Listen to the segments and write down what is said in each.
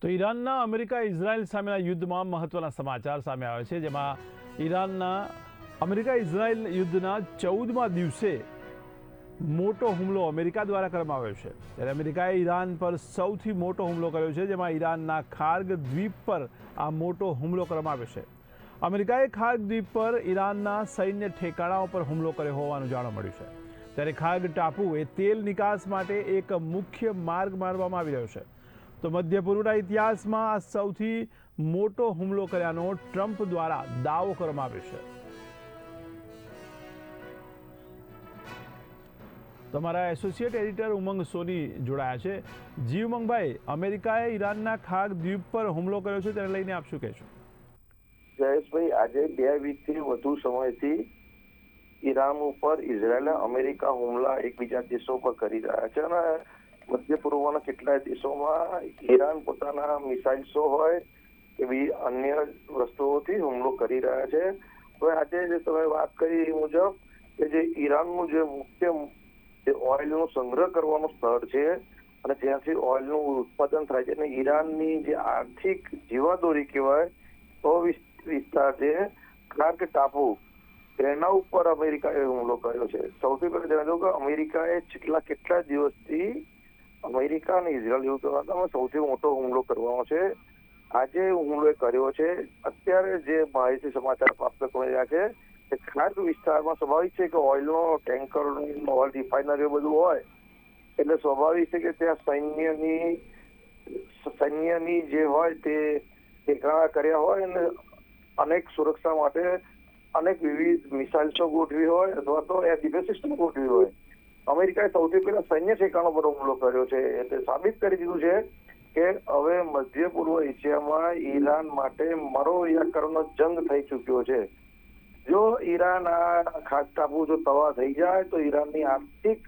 તો ઈરાનના America Israel સામેના યુદ્ધમાં મહત્વના સમાચાર સામે આવે છે, જેમાં ઈરાનના અમેરિકા ઇઝરાયલ યુદ્ધના 14મા દિવસે મોટો હુમલો અમેરિકા દ્વારા કરવામાં આવ્યો છે। ત્યારે અમેરિકાએ ઈરાન પર સૌથી મોટો હુમલો કર્યો છે, જેમાં ઈરાનના ખાર્ગ દ્વીપ પર આ મોટો હુમલો કરવામાં આવ્યો છે। અમેરિકાએ ખાર્ગ દ્વીપ પર ઈરાનના સૈન્ય ઠેકાણાઓ પર હુમલો કર્યો હોવાનું જાણવા મળ્યું છે। ત્યારે ખાર્ગ ટાપુ એ તેલ નિકાસ માટે એક મુખ્ય માર્ગ માનવામાં આવી રહ્યો છે। તો મધ્ય પૂર્વના ઇતિહાસમાં આ સૌથી મોટો હુમલો કર્યાનો ટ્રમ્પ દ્વારા દાવો કરવામાં આવ્યો છે। તમારા એસોસિએટ એડિટર ઉમંગ સોની જોડાયા છે। જી ઉમંગભાઈ, અમેરિકાએ ઈરાનના ખાર્ગ દ્વીપ પર હુમલો કર્યો છે, તેને લઈને આપ શું કહેશો? જયેશભાઈ, આજે 2 વીકથી વધુ સમયથી ઈરાન ઉપર ઇઝરાયલ અમેરિકા હુમલા એકબીજા દેશો પર કરી રહ્યા છે અને મધ્ય પૂર્વના કેટલાય દેશોમાં ઈરાન પોતાના મિસાઇલ્સો હોય એવી અન્ય વસ્તુઓથી હુમલો કરી રહ્યા છે। હવે આજે જે તમે વાત કરી એ મુજબ કે જે ઈરાનનું જે મુખ્ય જે ઓઇલનો સંગ્રહ કરવાનું સ્થળ છે અને જ્યાંથી ઓઇલનું ઉત્પાદન થાય છે અને ઈરાનની જે આર્થિક જીવાદોરી કહેવાય તો વિસ્તાર છે ખાર્ગ ટાપુ, તેના ઉપર અમેરિકાએ હુમલો કર્યો છે। સૌથી પહેલા જણાવ્યું કે અમેરિકાએ છેલ્લા કેટલા દિવસથી અમેરિકા અને ઇઝરાયલ યુદ્ધમાં સૌથી મોટો હુમલો કરવાનો છે। આજે હુમલો કર્યો છે। અત્યારે જે માહિતી સમાચાર પ્રાપ્ત કરી રહ્યા છે કે ખાર્ગ વિસ્તારમાં સ્વાભાવિક છે કે ઓઇલનો ટેન્કર, ઓઇલ રિફાઇનરી બધું હોય એટલે સ્વાભાવિક છે કે ત્યાં સૈન્યની જે હોય તે ઠેકાણા કર્યા હોય અને અનેક સુરક્ષા માટે અનેક વિવિધ મિસાઇલ્સો ગોઠવી હોય અથવા તો એર ડિફેન્સ સિસ્ટમ ગોઠવી હોય। અમેરિકાએ સૌથી પહેલા સૈન્ય ઠેકાણો પર હુમલો કર્યો છે એટલે સાબિત કરી દીધું છે કે હવે મધ્ય પૂર્વ એશિયામાં ઈરાન માટે મરો યા કરનો જંગ થઈ ચૂક્યો છે। જો ઈરાન આ ખાર્ગ ટાપુ જો તવા થઈ જાય તો ઈરાનની આર્થિક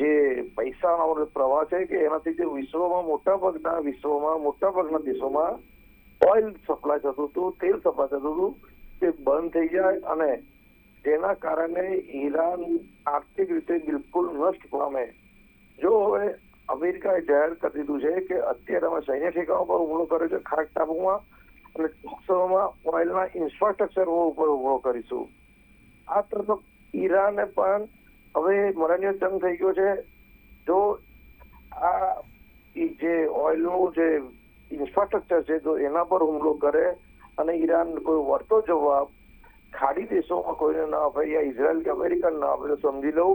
જે પૈસાનો પ્રવાહ છે કે એનાથી જે વિશ્વમાં મોટાભાગના દેશોમાં ઓઇલ સપ્લાય થતું હતું, તેલ સપ્લાય થતું હતું, તે બંધ થઈ જાય અને તેના કારણે ઈરાન આર્થિક રીતે બિલકુલ નષ્ટ પામે। જો હવે અમેરિકાએ જાહેર કરી દીધું છે કે અત્યારે અમે સૈન્ય ઠેકાણો પર હુમલો કર્યો છે ખાર્ગ ટાપુમાં અને ટૂંક સમયમાં ઓઇલના ઇન્ફ્રાસ્ટ્રક્ચર ઉપર હુમલો કરીશું। આ તરફ ઈરાને પણ હવે મરણીય જંગ થઈ ગયો છે। જો આ જે ઓઇલનું જે ઇન્ફ્રાસ્ટ્રક્ચર છે તો એના પર હુમલો કરે અને ઈરાન કોઈ વળતો જવાબ ખાડી દેશોમાં કોઈને ના આપે યા ઇઝરાયલ કે અમેરિકા ના આપે તો સમજી લઉં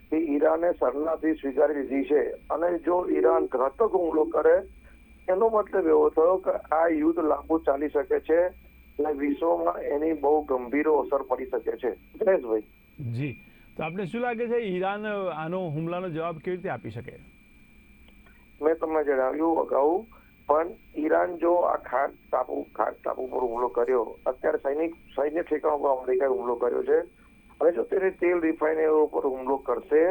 કે ઈરાને શરણાર્થી સ્વીકારી લીધી છે અને જો ઈરાન ઘાતક હુમલો કરે એનો મતલબ એવો થયો કે આ યુદ્ધ લાંબુ ચાલી શકે છે અને વિશ્વમાં એની બહુ ગંભીર અસર પડી શકે છે। જયેશભાઈ જી, તો આપને શું લાગે છે ઈરાન આનો હુમલાનો જવાબ કેવી રીતે આપી શકે? મેં તમને જણાવ્યું અગાઉ પણ ઈરાન જો આ ખાર્ગ ટાપુ પર હુમલો કર્યો, અત્યારે સૈન્ય ઠેકાણો પર અમેરિકાએ હુમલો કર્યો છે અને જો તેને તેલ રિફાઇનરીઓ પર હુમલો કરશે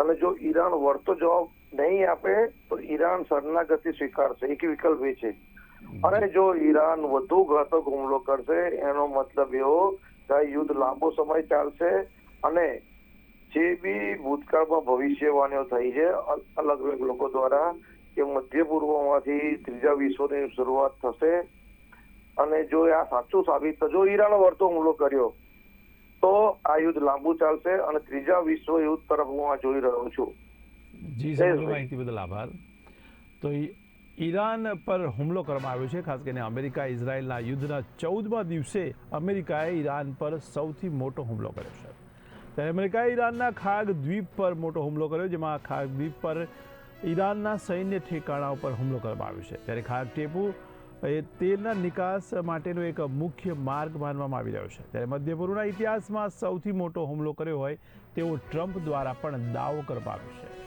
અને જો ઈરાન વળતો જવાબ નહીં આપે તો ઈરાન શરણાગતિ સ્વીકારશે। એક વિકલ્પ એ છે અને જો ઈરાન વધુ ઘાતક હુમલો કરશે એનો મતલબ એવો કે આ યુદ્ધ લાંબો સમય ચાલશે અને જે બી ભૂતકાળમાં ભવિષ્યવાણીઓ થઈ છે અલગ અલગ લોકો દ્વારા કે મધ્ય પૂર્વમાંથી ત્રીજા વિશ્વની શરૂઆત થશે અને જો આ સાચું સાબિત થશે, જો ઈરાન વળતો હુમલો કર્યો તો આ યુદ્ધ લાંબુ ચાલશે અને ત્રીજા વિશ્વ યુદ્ધ તરફ હું આ જોઈ રહ્યો છું। જી, સમગ્ર માહિતી બદલ આભાર। તો ઈરાન પર હુમલો કરવામાં આવ્યો છે, ખાસ કરીને અમેરિકા ઇઝરાયલના યુદ્ધના 14મા દિવસે અમેરિકાએ ઈરાન પર સૌથી મોટો હુમલો કર્યો છે। ત્યારે અમેરિકાએ ઈરાનના ખાર્ગ દ્વીપ પર મોટો હુમલો કર્યો, જેમાં ખાર્ગ દ્વીપ પર ઈરાનના સૈન્ય ઠેકાણા ઉપર હુમલો કરવામાં આવ્યો છે। ત્યારે ખાર્ગ ટાપુ એ તેલના નિકાસ માટેનો એક મુખ્ય માર્ગ માનવામાં આવી રહ્યો છે। ત્યારે મધ્ય પૂર્વના ઇતિહાસમાં સૌથી મોટો હુમલો કર્યો હોય તેવો ટ્રમ્પ દ્વારા પણ દાવો કરવામાં આવ્યો છે।